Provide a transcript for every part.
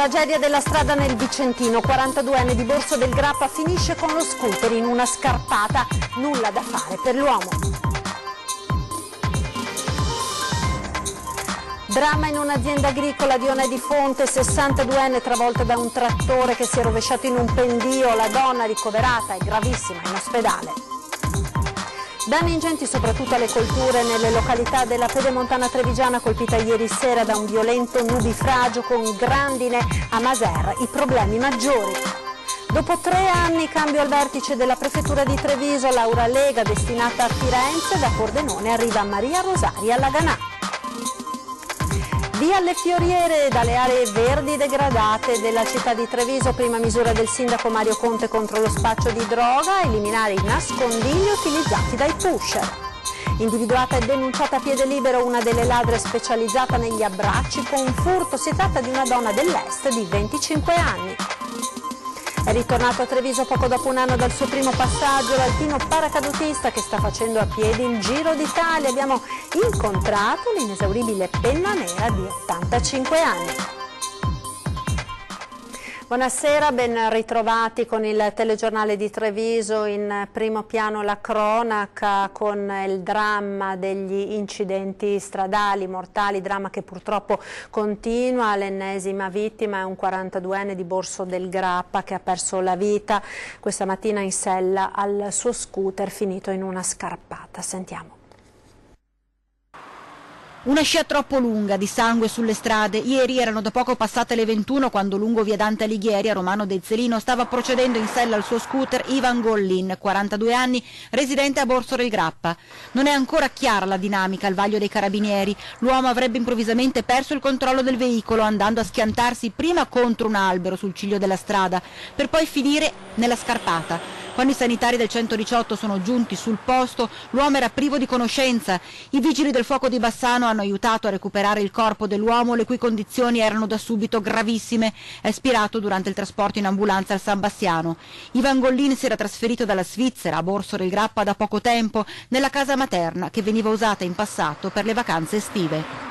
Tragedia della strada nel Vicentino, 42enne di Borso del Grappa finisce con lo scooter in una scarpata, nulla da fare per l'uomo. Dramma in un'azienda agricola di Onè di Fonte, 62enne travolta da un trattore che si è rovesciato in un pendio, la donna ricoverata è gravissima in ospedale. Danni ingenti soprattutto alle colture nelle località della Pedemontana Trevigiana colpita ieri sera da un violento nubifragio con grandine a Maser, i problemi maggiori. Dopo 3 anni cambio al vertice della prefettura di Treviso, Laura Lega destinata a Firenze, da Pordenone arriva Maria Rosaria Laganà. Via alle fioriere dalle aree verdi degradate della città di Treviso, prima misura del sindaco Mario Conte contro lo spaccio di droga, eliminare i nascondigli utilizzati dai pusher. Individuata e denunciata a piede libero una delle ladre specializzata negli abbracci con furto, si tratta di una donna dell'est di 25 anni. È ritornato a Treviso poco dopo un anno dal suo primo passaggio l'alpino paracadutista che sta facendo a piedi il Giro d'Italia. Abbiamo incontrato l'inesauribile penna nera di 85 anni. Buonasera, ben ritrovati con il telegiornale di Treviso. In primo piano la cronaca con il dramma degli incidenti stradali mortali, dramma che purtroppo continua. L'ennesima vittima è un 42enne di Borso del Grappa che ha perso la vita questa mattina in sella al suo scooter finito in una scarpata. Sentiamo. Una scia troppo lunga di sangue sulle strade. Ieri erano da poco passate le 21 quando lungo via Dante Alighieri a Romano Dezzolino stava procedendo in sella al suo scooter Ivan Gollin, 42 anni, residente a Borso del Grappa. Non è ancora chiara la dinamica al vaglio dei carabinieri. L'uomo avrebbe improvvisamente perso il controllo del veicolo andando a schiantarsi prima contro un albero sul ciglio della strada per poi finire nella scarpata. Quando i sanitari del 118 sono giunti sul posto, l'uomo era privo di conoscenza. I vigili del fuoco di Bassano hanno aiutato a recuperare il corpo dell'uomo, le cui condizioni erano da subito gravissime. È spirato durante il trasporto in ambulanza al San Bastiano. Ivan Gollin si era trasferito dalla Svizzera a Borso del Grappa da poco tempo, nella casa materna che veniva usata in passato per le vacanze estive.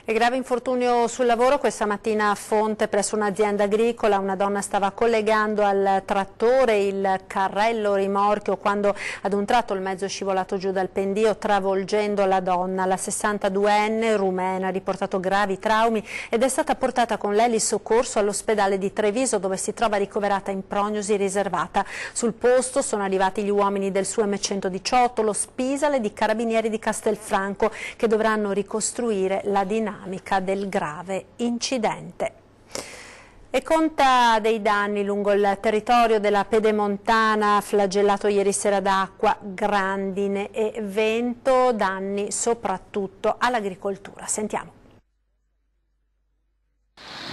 E grave infortunio sul lavoro questa mattina a Fonte presso un'azienda agricola. Una donna stava collegando al trattore il carrello rimorchio quando ad un tratto il mezzo è scivolato giù dal pendio travolgendo la donna. La 62enne rumena ha riportato gravi traumi ed è stata portata con l'eli soccorso all'ospedale di Treviso dove si trova ricoverata in prognosi riservata. Sul posto sono arrivati gli uomini del SUEM 118, lo Spisale di Carabinieri di Castelfranco che dovranno ricostruire la dinamica del grave incidente. E conta dei danni lungo il territorio della Pedemontana, flagellato ieri sera da acqua, grandine e vento, danni soprattutto all'agricoltura. Sentiamo.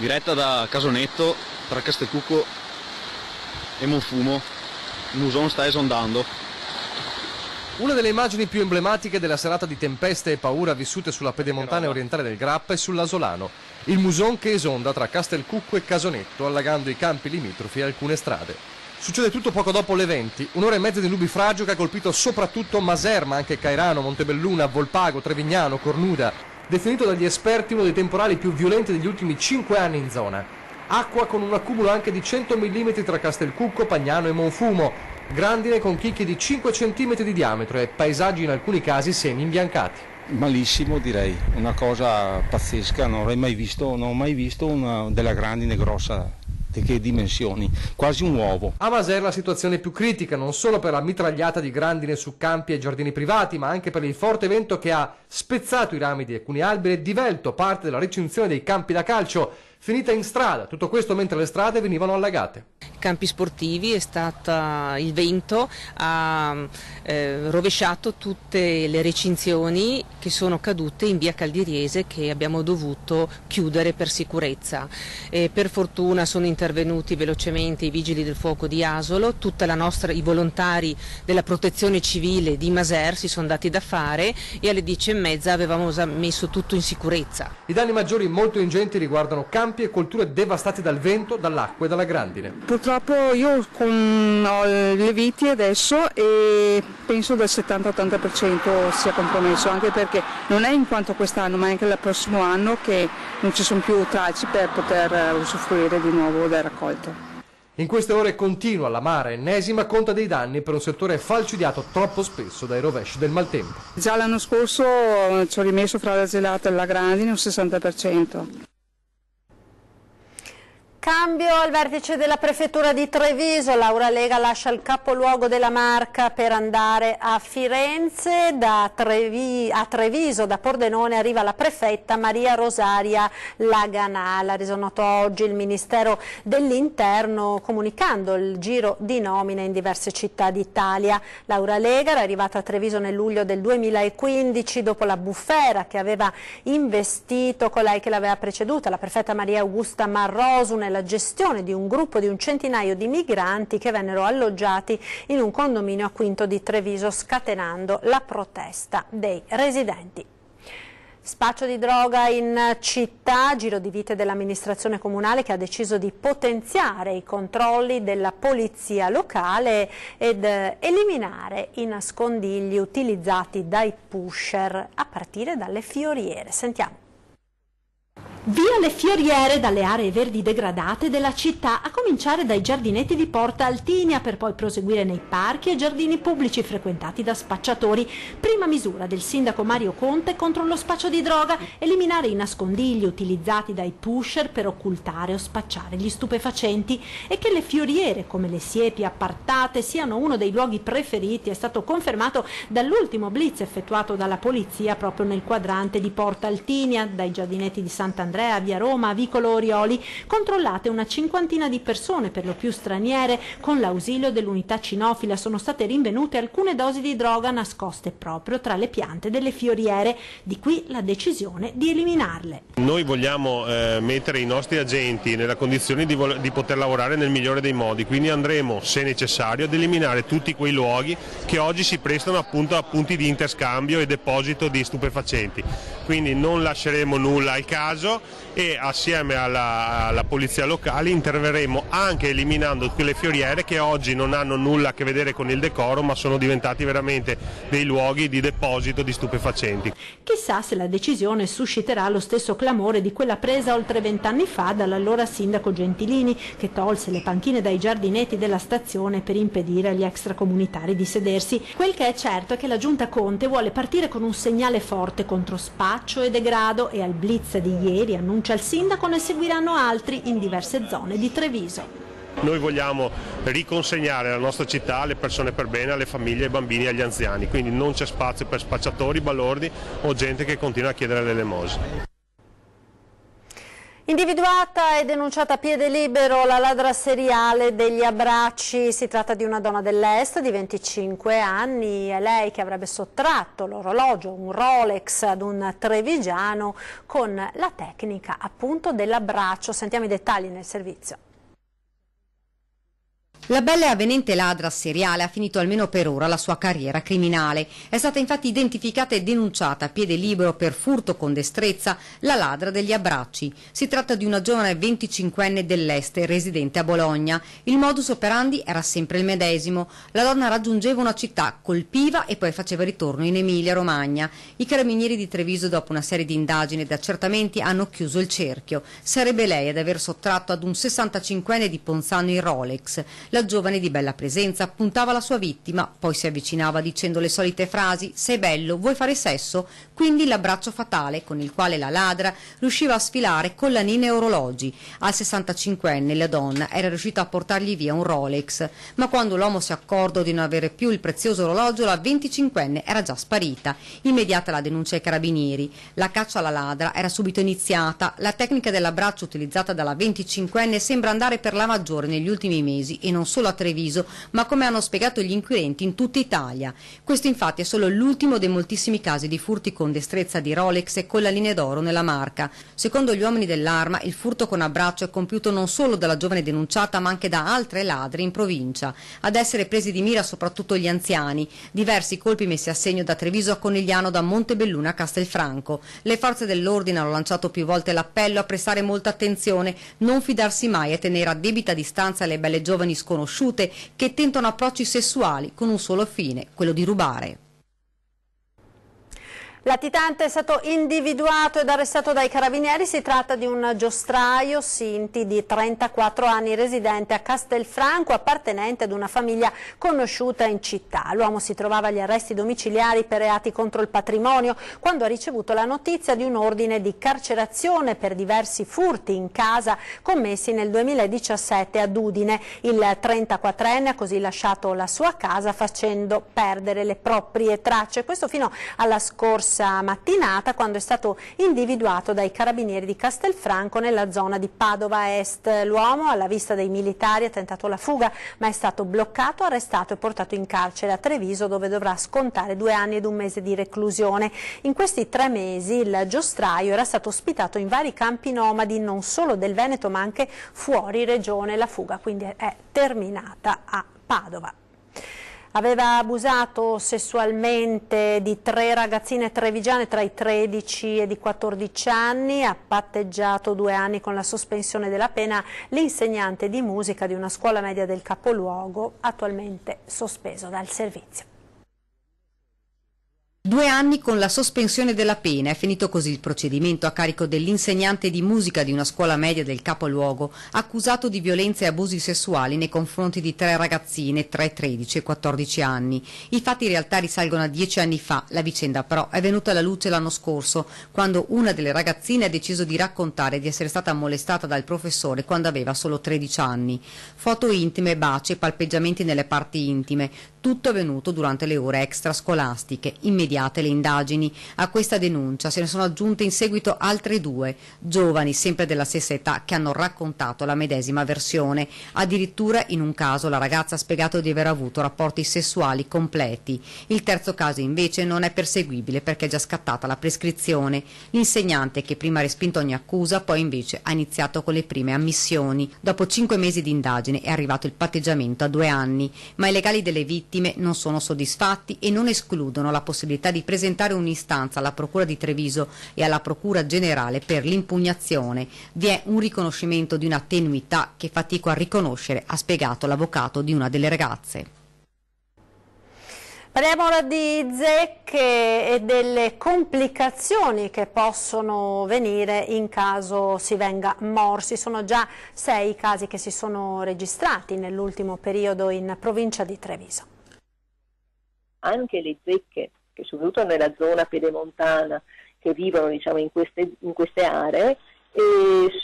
Diretta da Casonetto, tra Castelcucco e Monfumo, il muson sta esondando. Una delle immagini più emblematiche della serata di tempeste e paura vissute sulla Pedemontana orientale del Grappa e sull'Asolano. Il muson che esonda tra Castelcucco e Casonetto, allagando i campi limitrofi e alcune strade. Succede tutto poco dopo le 20, un'ora e mezza di nubifragio che ha colpito soprattutto Maser, ma anche Cairano, Montebelluna, Volpago, Trevignano, Cornuda. Definito dagli esperti uno dei temporali più violenti degli ultimi 5 anni in zona. Acqua con un accumulo anche di 100 mm tra Castelcucco, Pagnano e Monfumo. Grandine con chicchi di 5 cm di diametro e paesaggi in alcuni casi semi imbiancati. Malissimo direi, una cosa pazzesca, non ho mai visto una della grandine grossa, di che dimensioni, quasi un uovo. A Maser la situazione è più critica, non solo per la mitragliata di grandine su campi e giardini privati, ma anche per il forte vento che ha spezzato i rami di alcuni alberi e divelto parte della recinzione dei campi da calcio, finita in strada, tutto questo mentre le strade venivano allagate. Campi sportivi, il vento ha rovesciato tutte le recinzioni che sono cadute in via Caldiriese che abbiamo dovuto chiudere per sicurezza. Per fortuna sono intervenuti velocemente i vigili del fuoco di Asolo, i volontari della protezione civile di Maser si sono dati da fare e alle 10:30 avevamo messo tutto in sicurezza. I danni maggiori molto ingenti riguardano campi campi e colture devastati dal vento, dall'acqua e dalla grandine. Purtroppo io ho le viti adesso e penso del 70-80% sia compromesso, anche perché non è in quanto quest'anno ma anche il prossimo anno che non ci sono più tralci per poter usufruire di nuovo del raccolto. In queste ore continua la mare ennesima conta dei danni per un settore falcidiato troppo spesso dai rovesci del maltempo. Già l'anno scorso ci ho rimesso fra la gelata e la grandine un 60%. Cambio al vertice della prefettura di Treviso, Laura Lega lascia il capoluogo della Marca per andare a Firenze, a Treviso, da Pordenone arriva la prefetta Maria Rosaria Laganà, l'ha reso noto oggi il Ministero dell'Interno comunicando il giro di nomine in diverse città d'Italia. Laura Lega era arrivata a Treviso nel luglio del 2015 dopo la bufera che aveva investito colei che l'aveva preceduta, la prefetta Maria Augusta Marrosu, nella gestione di un gruppo di un centinaio di migranti che vennero alloggiati in un condominio a Quinto di Treviso, scatenando la protesta dei residenti. Spaccio di droga in città, giro di vite dell'amministrazione comunale che ha deciso di potenziare i controlli della polizia locale ed eliminare i nascondigli utilizzati dai pusher a partire dalle fioriere. Sentiamo. Via le fioriere dalle aree verdi degradate della città, a cominciare dai giardinetti di Porta Altinia per poi proseguire nei parchi e giardini pubblici frequentati da spacciatori. Prima misura del sindaco Mario Conte contro lo spaccio di droga, eliminare i nascondigli utilizzati dai pusher per occultare o spacciare gli stupefacenti, e che le fioriere come le siepi appartate siano uno dei luoghi preferiti è stato confermato dall'ultimo blitz effettuato dalla polizia proprio nel quadrante di Porta Altinia, dai giardinetti di Sant'Andrea, via Roma, vicolo Orioli, controllate una cinquantina di persone, per lo più straniere. Con l'ausilio dell'unità cinofila sono state rinvenute alcune dosi di droga nascoste proprio tra le piante delle fioriere, di qui la decisione di eliminarle. Noi vogliamo mettere i nostri agenti nella condizione di poter lavorare nel migliore dei modi, quindi andremo, se necessario, ad eliminare tutti quei luoghi che oggi si prestano appunto a punti di interscambio e deposito di stupefacenti, quindi non lasceremo nulla al caso e assieme alla polizia locale interverremo anche eliminando quelle fioriere che oggi non hanno nulla a che vedere con il decoro, ma sono diventati veramente dei luoghi di deposito di stupefacenti. Chissà se la decisione susciterà lo stesso clamore di quella presa oltre 20 anni fa dall'allora sindaco Gentilini, che tolse le panchine dai giardinetti della stazione per impedire agli extracomunitari di sedersi. Quel che è certo è che la giunta Conte vuole partire con un segnale forte contro spaccio e degrado, e al blitz di ieri, annuncia il sindaco, ne seguiranno altri in diverse zone di Treviso. Noi vogliamo riconsegnare la nostra città alle persone per bene, alle famiglie, ai bambini e agli anziani, quindi non c'è spazio per spacciatori, balordi o gente che continua a chiedere l'elemosina. Individuata e denunciata a piede libero la ladra seriale degli abbracci, si tratta di una donna dell'Est di 25 anni, è lei che avrebbe sottratto l'orologio, un Rolex, ad un trevigiano con la tecnica appunto dell'abbraccio. Sentiamo i dettagli nel servizio. La bella e avvenente ladra seriale ha finito almeno per ora la sua carriera criminale. È stata infatti identificata e denunciata a piede libero per furto con destrezza la ladra degli abbracci. Si tratta di una giovane 25enne dell'Est residente a Bologna. Il modus operandi era sempre il medesimo. La donna raggiungeva una città, colpiva e poi faceva ritorno in Emilia-Romagna. I carabinieri di Treviso, dopo una serie di indagini ed accertamenti, hanno chiuso il cerchio. Sarebbe lei ad aver sottratto ad un 65enne di Ponzano il Rolex. La giovane di bella presenza puntava la sua vittima, poi si avvicinava dicendo le solite frasi: sei bello, vuoi fare sesso? Quindi l'abbraccio fatale con il quale la ladra riusciva a sfilare collanine e orologi. Al 65enne la donna era riuscita a portargli via un Rolex, ma quando l'uomo si accordò di non avere più il prezioso orologio, la 25enne era già sparita. Immediata la denuncia ai carabinieri. La caccia alla ladra era subito iniziata. La tecnica dell'abbraccio utilizzata dalla 25enne sembra andare per la maggiore negli ultimi mesi e non non solo a Treviso, ma come hanno spiegato gli inquirenti in tutta Italia. Questo infatti è solo l'ultimo dei moltissimi casi di furti con destrezza di Rolex e collanine d'oro nella Marca. Secondo gli uomini dell'Arma, il furto con abbraccio è compiuto non solo dalla giovane denunciata, ma anche da altre ladre in provincia. Ad essere presi di mira soprattutto gli anziani. Diversi colpi messi a segno da Treviso a Conegliano, da Montebelluna a Castelfranco. Le forze dell'ordine hanno lanciato più volte l'appello a prestare molta attenzione, non fidarsi mai e tenere a debita distanza le belle giovani sconosciute che tentano approcci sessuali con un solo fine, quello di rubare. Latitante è stato individuato ed arrestato dai carabinieri. Si tratta di un giostraio Sinti di 34 anni, residente a Castelfranco, appartenente ad una famiglia conosciuta in città. L'uomo si trovava agli arresti domiciliari per reati contro il patrimonio quando ha ricevuto la notizia di un ordine di carcerazione per diversi furti in casa commessi nel 2017 ad Udine. Il 34enne ha così lasciato la sua casa facendo perdere le proprie tracce. Questo fino alla scorsa mattinata, quando è stato individuato dai carabinieri di Castelfranco nella zona di Padova Est. L'uomo, alla vista dei militari, ha tentato la fuga, ma è stato bloccato, arrestato e portato in carcere a Treviso, dove dovrà scontare 2 anni ed 1 mese di reclusione. In questi 3 mesi il giostraio era stato ospitato in vari campi nomadi, non solo del Veneto ma anche fuori regione. La fuga quindi è terminata a Padova. Aveva abusato sessualmente di 3 ragazzine trevigiane tra i 13 e i 14 anni, ha patteggiato 2 anni con la sospensione della pena l'insegnante di musica di una scuola media del capoluogo, attualmente sospeso dal servizio. 2 anni con la sospensione della pena. È finito così il procedimento a carico dell'insegnante di musica di una scuola media del capoluogo, accusato di violenze e abusi sessuali nei confronti di 3 ragazzine tra i 13 e i 14 anni. I fatti in realtà risalgono a 10 anni fa. La vicenda però è venuta alla luce l'anno scorso, quando una delle ragazzine ha deciso di raccontare di essere stata molestata dal professore quando aveva solo 13 anni. Foto intime, baci e palpeggiamenti nelle parti intime. Tutto avvenuto durante le ore extrascolastiche. Immediate le indagini. A questa denuncia se ne sono aggiunte in seguito altre 2 giovani, sempre della stessa età, che hanno raccontato la medesima versione. Addirittura in un caso la ragazza ha spiegato di aver avuto rapporti sessuali completi. Il terzo caso invece non è perseguibile perché è già scattata la prescrizione. L'insegnante, che prima ha respinto ogni accusa, poi invece ha iniziato con le prime ammissioni. Dopo 5 mesi di indagine è arrivato il patteggiamento a 2 anni, ma i legali delle vittime non sono soddisfatti e non escludono la possibilità di presentare un'istanza alla Procura di Treviso e alla Procura Generale per l'impugnazione. Vi è un riconoscimento di una tenuità che fatico a riconoscere, ha spiegato l'avvocato di una delle ragazze. Parliamo ora di zecche e delle complicazioni che possono venire in caso si venga morsi. Sono già 6 i casi che si sono registrati nell'ultimo periodo in provincia di Treviso. Anche le zecche, che soprattutto nella zona pedemontana, che vivono diciamo in queste aree,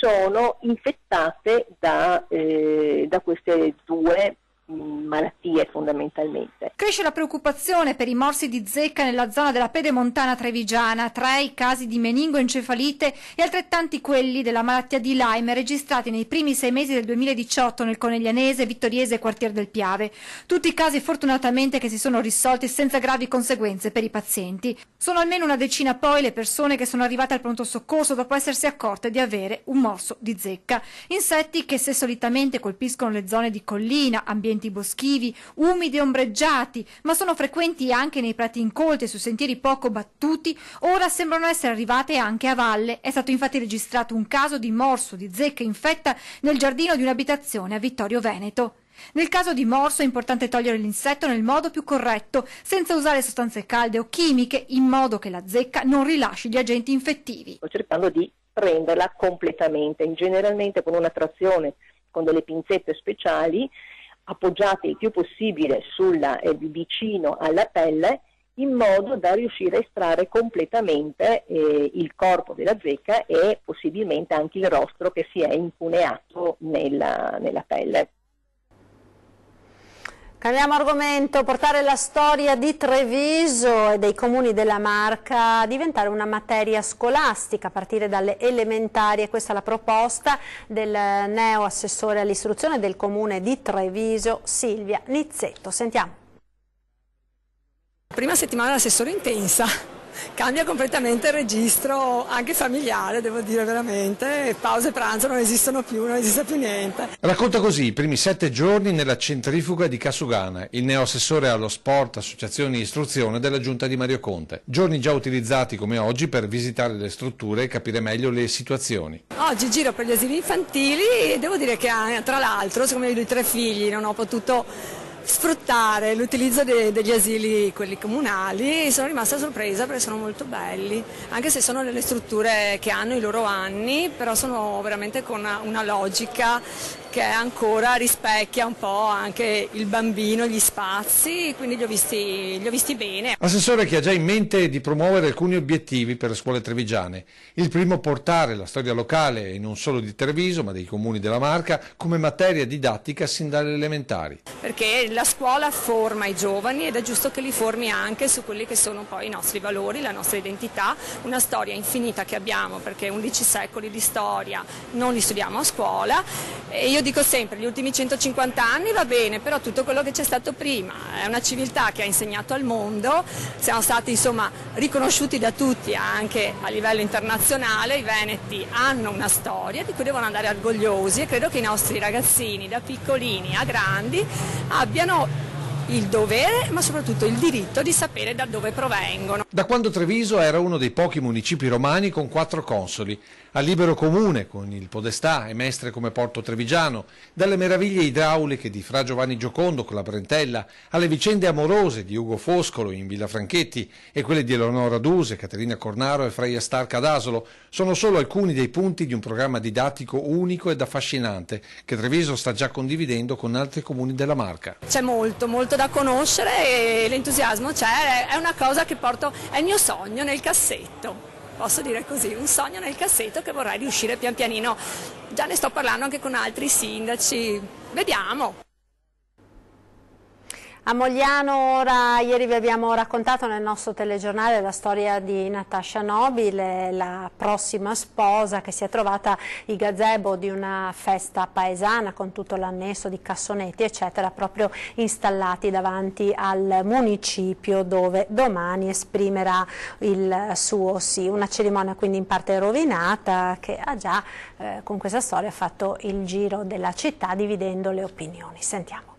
sono infettate da queste 2 malattie fondamentalmente. Cresce la preoccupazione per i morsi di zecca nella zona della pedemontana trevigiana, 3 i casi di meningoencefalite e altrettanti quelli della malattia di Lyme registrati nei primi 6 mesi del 2018 nel Coneglianese, Vittoriese e Quartier del Piave. Tutti i casi fortunatamente che si sono risolti senza gravi conseguenze per i pazienti. Sono almeno una decina poi le persone che sono arrivate al pronto soccorso dopo essersi accorte di avere un morso di zecca. Insetti che, se solitamente colpiscono le zone di collina, ambienti boschivi, umidi e ombreggiati, ma sono frequenti anche nei prati incolti e su sentieri poco battuti, ora sembrano essere arrivate anche a valle. È stato infatti registrato un caso di morso di zecca infetta nel giardino di un'abitazione a Vittorio Veneto. Nel caso di morso è importante togliere l'insetto nel modo più corretto, senza usare sostanze calde o chimiche, in modo che la zecca non rilasci gli agenti infettivi. Sto cercando di prenderla completamente, generalmente con una trazione con delle pinzette speciali, appoggiate il più possibile vicino alla pelle, in modo da riuscire a estrarre completamente il corpo della zecca e possibilmente anche il rostro che si è incuneato nella pelle. Cambiamo argomento, portare la storia di Treviso e dei comuni della Marca a diventare una materia scolastica a partire dalle elementari, e questa è la proposta del neo assessore all'istruzione del comune di Treviso, Silvia Nizzetto. Sentiamo. Prima settimana l'assessore intensa. Cambia completamente il registro anche familiare, devo dire veramente, pause pranzo non esistono più, non esiste più niente. Racconta così i primi 7 giorni nella centrifuga di Cassugana, il neoassessore allo sport, associazioni e istruzione della giunta di Mario Conte. Giorni già utilizzati come oggi per visitare le strutture e capire meglio le situazioni. Oggi giro per gli asili infantili e devo dire che tra l'altro, siccome io ho 3 figli, non ho potuto sfruttare l'utilizzo degli asili, quelli comunali, sono rimasta sorpresa perché sono molto belli, anche se sono delle strutture che hanno i loro anni, però sono veramente con una logica che ancora rispecchia un po' anche il bambino, gli spazi, quindi li ho visti bene. Assessore che ha già in mente di promuovere alcuni obiettivi per le scuole trevigiane. Il primo, portare la storia locale, e non solo di Treviso ma dei comuni della Marca, come materia didattica sin dalle elementari. Perché la scuola forma i giovani ed è giusto che li formi anche su quelli che sono poi i nostri valori, la nostra identità, una storia infinita che abbiamo, perché 11 secoli di storia non li studiamo a scuola, e io dico sempre gli ultimi 150 anni va bene, però tutto quello che c'è stato prima è una civiltà che ha insegnato al mondo, siamo stati insomma riconosciuti da tutti anche a livello internazionale, i veneti hanno una storia di cui devono andare orgogliosi, e credo che i nostri ragazzini da piccolini a grandi abbiano il dovere ma soprattutto il diritto di sapere da dove provengono. Da quando Treviso era uno dei pochi municipi romani con 4 consoli, al libero comune con il Podestà e Mestre come porto trevigiano, dalle meraviglie idrauliche di Fra Giovanni Giocondo con la Brentella, alle vicende amorose di Ugo Foscolo in Villa Franchetti e quelle di Eleonora Duse, Caterina Cornaro e Freia Starca ad Asolo, sono solo alcuni dei punti di un programma didattico unico ed affascinante che Treviso sta già condividendo con altri comuni della Marca. C'è molto da conoscere e l'entusiasmo c'è, è una cosa che porto, è il mio sogno nel cassetto. Posso dire così, un sogno nel cassetto che vorrei riuscire pian pianino, già ne sto parlando anche con altri sindaci, vediamo. A Mogliano, ieri vi abbiamo raccontato nel nostro telegiornale la storia di Natascia Nobile, la prossima sposa che si è trovata il gazebo di una festa paesana con tutto l'annesso di cassonetti eccetera, proprio installati davanti al municipio dove domani esprimerà il suo sì. Una cerimonia quindi in parte rovinata che ha già con questa storia fatto il giro della città dividendo le opinioni. Sentiamo.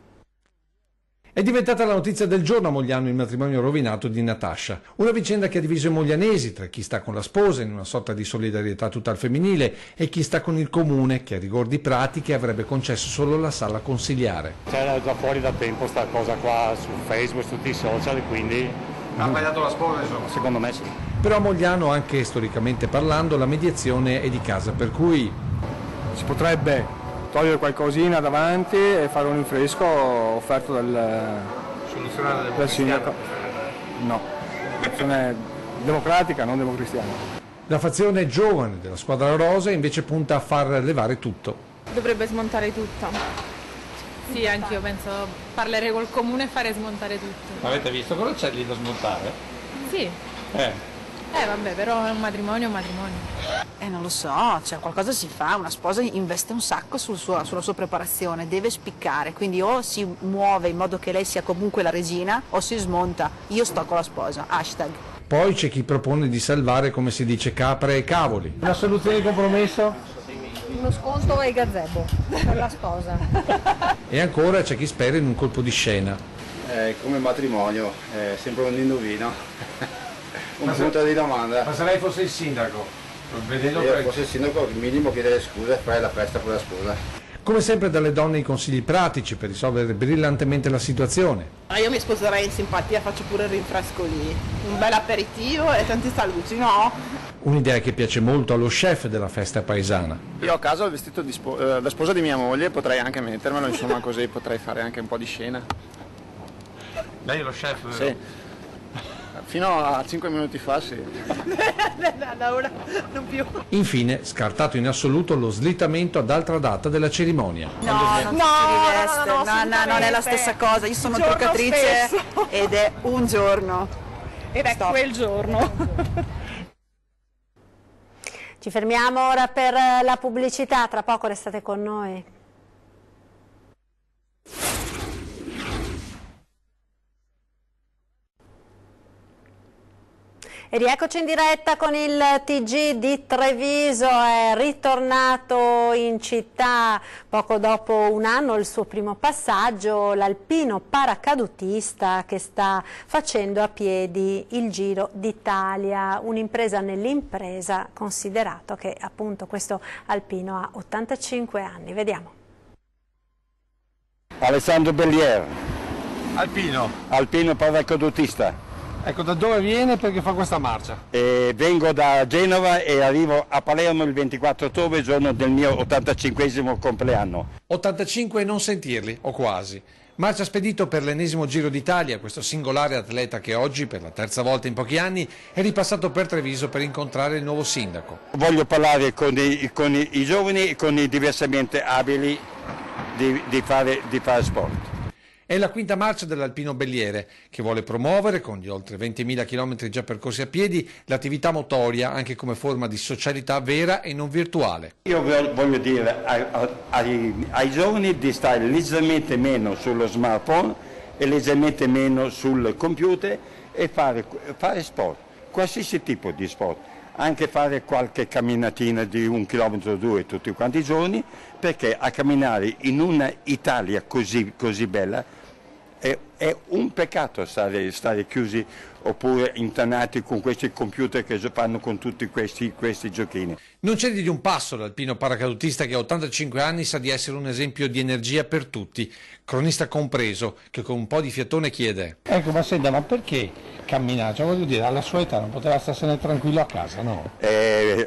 È diventata la notizia del giorno a Mogliano il matrimonio rovinato di Natascia, una vicenda che ha diviso i moglianesi tra chi sta con la sposa in una sorta di solidarietà tutta al femminile e chi sta con il comune che a rigor di pratiche avrebbe concesso solo la sala consiliare. C'era già fuori da tempo sta cosa qua su Facebook, su tutti i social, quindi ha sbagliato la sposa insomma? Secondo me sì. Però a Mogliano, anche storicamente parlando, la mediazione è di casa, per cui si potrebbe togliere qualcosina davanti e fare un rinfresco offerto dal sindaco. No, soluzione democratica, non democristiana. La fazione giovane della squadra rosa invece punta a far levare tutto. Dovrebbe smontare tutto. Sì, anch'io penso parlerei col comune e fare smontare tutto. Avete visto cosa c'è lì da smontare? Sì. Vabbè, però è un matrimonio, non lo so, cioè qualcosa si fa, una sposa investe un sacco sulla sua preparazione, deve spiccare, quindi o si muove in modo che lei sia comunque la regina o si smonta. Io sto con la sposa, hashtag. Poi c'è chi propone di salvare, come si dice, capre e cavoli. Una soluzione di compromesso? Uno sconto ai gazebo per la sposa. E ancora c'è chi spera in un colpo di scena. Come matrimonio, sempre un indovino. Un punto di domanda. Ma se lei fosse il sindaco? Vedendo io fosse il sindaco, il minimo chiedere scusa e fare la festa con la sposa. Come sempre dalle donne i consigli pratici per risolvere brillantemente la situazione. Io mi sposerei in simpatia, faccio pure il rinfresco lì, un bel aperitivo e tanti saluti, no? Un'idea che piace molto allo chef della festa paesana. Io a casa ho il vestito da sposa di mia moglie, potrei anche mettermelo, insomma così potrei fare anche un po' di scena. Lei è lo chef? Sì. fino a 5 minuti fa sì. Da ora non più. Infine, scartato in assoluto lo slittamento ad altra data della cerimonia. No, non si riveste, no, non è la stessa cosa. Io sono truccatrice ed è un giorno. Ed è quel giorno. Ci fermiamo ora per la pubblicità, tra poco restate con noi. E rieccoci in diretta con il TG di Treviso, è ritornato in città poco dopo un anno il suo primo passaggio, l'alpino paracadutista che sta facendo a piedi il Giro d'Italia, un'impresa nell'impresa, considerato che appunto questo alpino ha 85 anni. Vediamo. Alessandro Bellier. Alpino paracadutista. Ecco, da dove viene perché fa questa marcia? Vengo da Genova e arrivo a Palermo il 24 ottobre, giorno del mio 85esimo compleanno. 85 e non sentirli, o quasi. Marcia spedito per l'ennesimo Giro d'Italia, questo singolare atleta che oggi, per la terza volta in pochi anni, è ripassato per Treviso per incontrare il nuovo sindaco. Voglio parlare con i giovani e con i diversamente abili di fare sport. È la quinta marcia dell'Alpino Belliere, che vuole promuovere, con gli oltre 20.000 km già percorsi a piedi, l'attività motoria anche come forma di socialità vera e non virtuale. Io voglio dire ai giovani di stare leggermente meno sullo smartphone e leggermente meno sul computer e fare sport, qualsiasi tipo di sport. Anche fare qualche camminatina di 1 chilometro o 2 tutti quanti i giorni, perché a camminare in una Italia così bella è un peccato stare chiusi oppure internati con questi computer che fanno con tutti questi giochini. Non cede di un passo l'alpino paracadutista che a 85 anni sa di essere un esempio di energia per tutti, cronista compreso, che con un po' di fiatone chiede: Ecco, ma senta, ma perché camminare? Cioè, voglio dire, alla sua età non poteva starsene tranquillo a casa, no?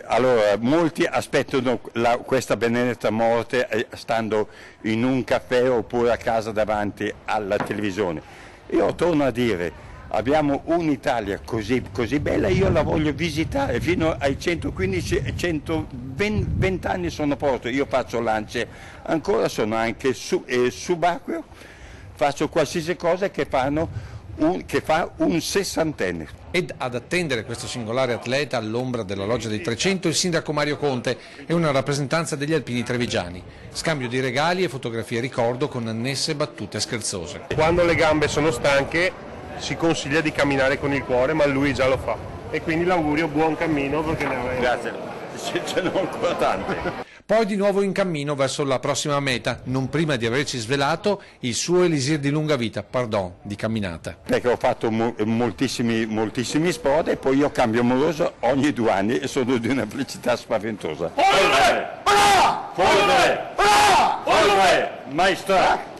Allora, molti aspettano questa benedetta morte stando in un caffè oppure a casa davanti alla televisione. Io torno a dire, abbiamo un'Italia così bella, io la voglio visitare fino ai 115-120 anni sono a posto, io faccio lance, ancora sono anche subacqueo, faccio qualsiasi cosa che fa un sessantenne. Ed ad attendere questo singolare atleta all'ombra della Loggia dei 300 il sindaco Mario Conte e una rappresentanza degli alpini trevigiani. Scambio di regali e fotografie ricordo con annesse battute scherzose. Quando le gambe sono stanche si consiglia di camminare con il cuore, ma lui già lo fa. E quindi l'augurio buon cammino perché ne avrei. Grazie, ce ne ho ancora tante. Poi di nuovo in cammino verso la prossima meta, non prima di averci svelato il suo elisir di lunga vita, di camminata. Perché ho fatto moltissimi sport e poi io cambio amoroso ogni 2 anni e sono di una felicità spaventosa. Polvere! Maestà!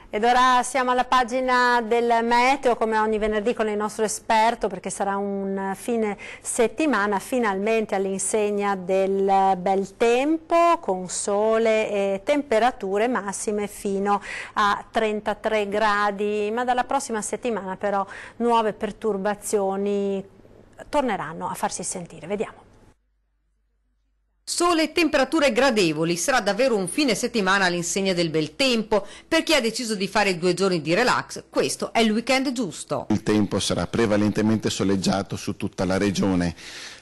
Ed ora siamo alla pagina del meteo, come ogni venerdì con il nostro esperto, perché sarà un fine settimana finalmente all'insegna del bel tempo, con sole e temperature massime fino a 33 gradi, ma dalla prossima settimana però nuove perturbazioni torneranno a farsi sentire. Vediamo. Sole e temperature gradevoli, sarà davvero un fine settimana all'insegna del bel tempo. Per chi ha deciso di fare 2 giorni di relax, questo è il weekend giusto. Il tempo sarà prevalentemente soleggiato su tutta la regione.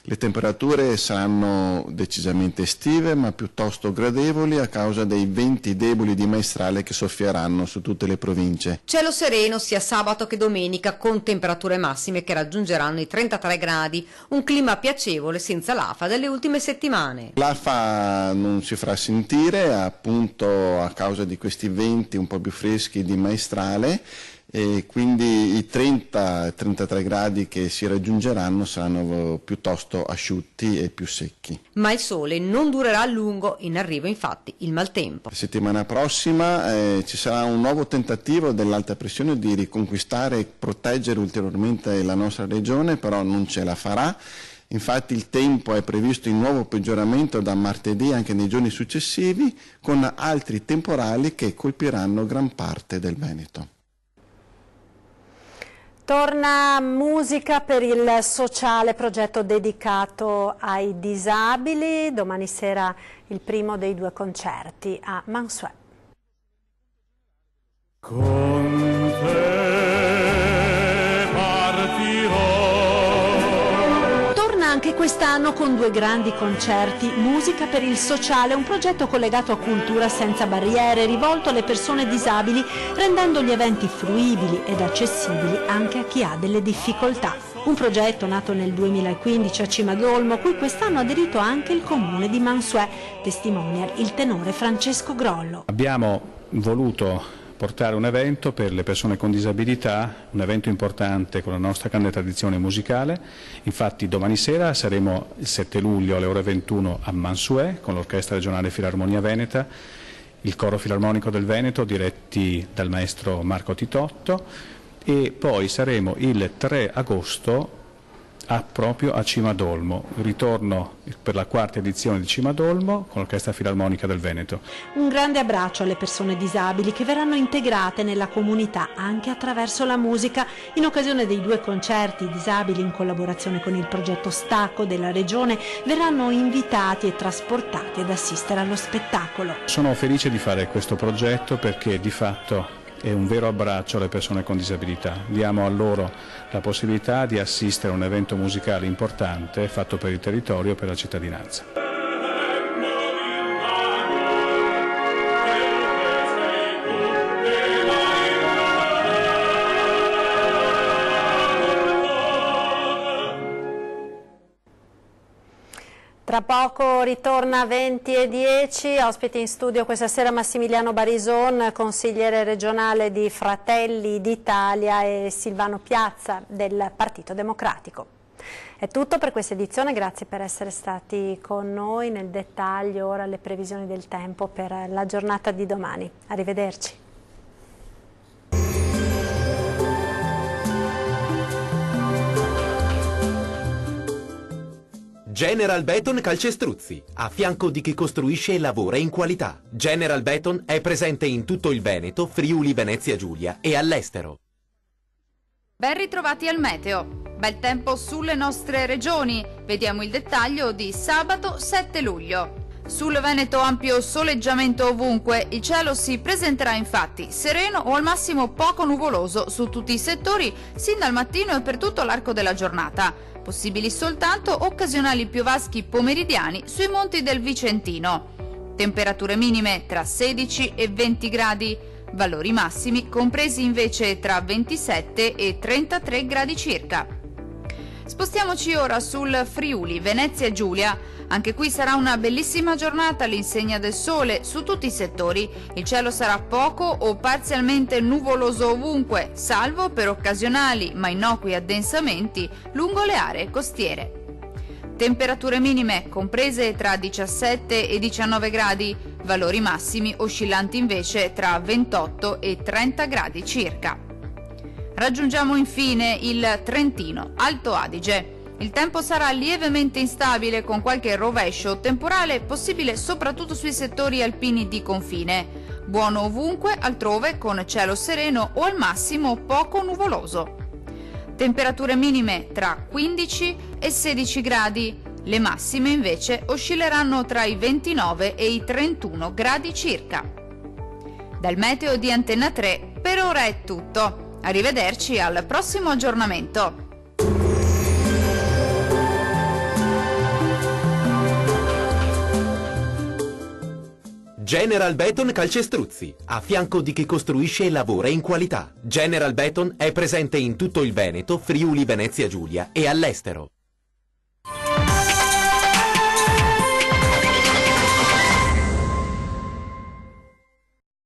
Le temperature saranno decisamente estive ma piuttosto gradevoli a causa dei venti deboli di maestrale che soffieranno su tutte le province. Cielo sereno sia sabato che domenica con temperature massime che raggiungeranno i 33 gradi, un clima piacevole senza l'afa delle ultime settimane. L'afa non si farà sentire appunto a causa di questi venti un po' più freschi di maestrale e quindi i 30-33 gradi che si raggiungeranno saranno piuttosto asciutti e più secchi. Ma il sole non durerà a lungo, in arrivo infatti il maltempo. La settimana prossima ci sarà un nuovo tentativo dell'alta pressione di riconquistare e proteggere ulteriormente la nostra regione, però non ce la farà. Infatti il tempo è previsto in nuovo peggioramento da martedì anche nei giorni successivi, con altri temporali che colpiranno gran parte del Veneto. Torna musica per il sociale, progetto dedicato ai disabili. Domani sera il primo dei 2 concerti a Mansuet. Con te partirò. Torna anche quest'anno con 2 grandi concerti, Musica per il sociale, un progetto collegato a Cultura senza barriere, rivolto alle persone disabili, rendendo gli eventi fruibili ed accessibili anche a chi ha delle difficoltà. Un progetto nato nel 2015 a Cimadolmo, cui quest'anno ha aderito anche il comune di Mansuet, testimonia il tenore Francesco Grollo. Abbiamo voluto portare un evento per le persone con disabilità, un evento importante con la nostra grande tradizione musicale. Infatti domani sera saremo il 7 luglio alle ore 21 a Mansuet con l'Orchestra Regionale Filarmonia Veneta, il Coro Filarmonico del Veneto diretti dal maestro Marco Titotto, e poi saremo il 3 agosto proprio a Cimadolmo, ritorno per la 4ª edizione di Cimadolmo con l'Orchestra Filarmonica del Veneto. Un grande abbraccio alle persone disabili che verranno integrate nella comunità anche attraverso la musica. In occasione dei 2 concerti, i disabili in collaborazione con il progetto Stacco della Regione verranno invitati e trasportati ad assistere allo spettacolo. Sono felice di fare questo progetto perché di fatto è un vero abbraccio alle persone con disabilità. Diamo a loro la possibilità di assistere a un evento musicale importante fatto per il territorio e per la cittadinanza. Tra poco ritorna 20:10, ospite in studio questa sera Massimiliano Barison, consigliere regionale di Fratelli d'Italia, e Silvano Piazza del Partito Democratico. È tutto per questa edizione, grazie per essere stati con noi. Nel dettaglio ora le previsioni del tempo per la giornata di domani. Arrivederci. General Beton Calcestruzzi, a fianco di chi costruisce e lavora in qualità. General Beton è presente in tutto il Veneto, Friuli, Venezia Giulia e all'estero. Ben ritrovati al meteo. Bel tempo sulle nostre regioni. Vediamo il dettaglio di sabato 7 luglio. Sul Veneto ampio soleggiamento ovunque, il cielo si presenterà infatti sereno o al massimo poco nuvoloso su tutti i settori sin dal mattino e per tutto l'arco della giornata. Possibili soltanto occasionali piovaschi pomeridiani sui monti del Vicentino. Temperature minime tra 16 e 20 gradi, valori massimi compresi invece tra 27 e 33 gradi circa. Spostiamoci ora sul Friuli, Venezia Giulia. Anche qui sarà una bellissima giornata all'insegna del sole su tutti i settori. Il cielo sarà poco o parzialmente nuvoloso ovunque, salvo per occasionali ma innocui addensamenti lungo le aree costiere. Temperature minime comprese tra 17 e 19 gradi, valori massimi oscillanti invece tra 28 e 30 gradi circa. Raggiungiamo infine il Trentino, Alto Adige. Il tempo sarà lievemente instabile con qualche rovescio temporale possibile soprattutto sui settori alpini di confine. Buono ovunque, altrove con cielo sereno o al massimo poco nuvoloso. Temperature minime tra 15 e 16 gradi. Le massime invece oscilleranno tra i 29 e i 31 gradi circa. Dal meteo di Antenna 3 per ora è tutto. Arrivederci al prossimo aggiornamento. General Beton Calcestruzzi, a fianco di chi costruisce e lavora in qualità. General Beton è presente in tutto il Veneto, Friuli, Venezia Giulia e all'estero.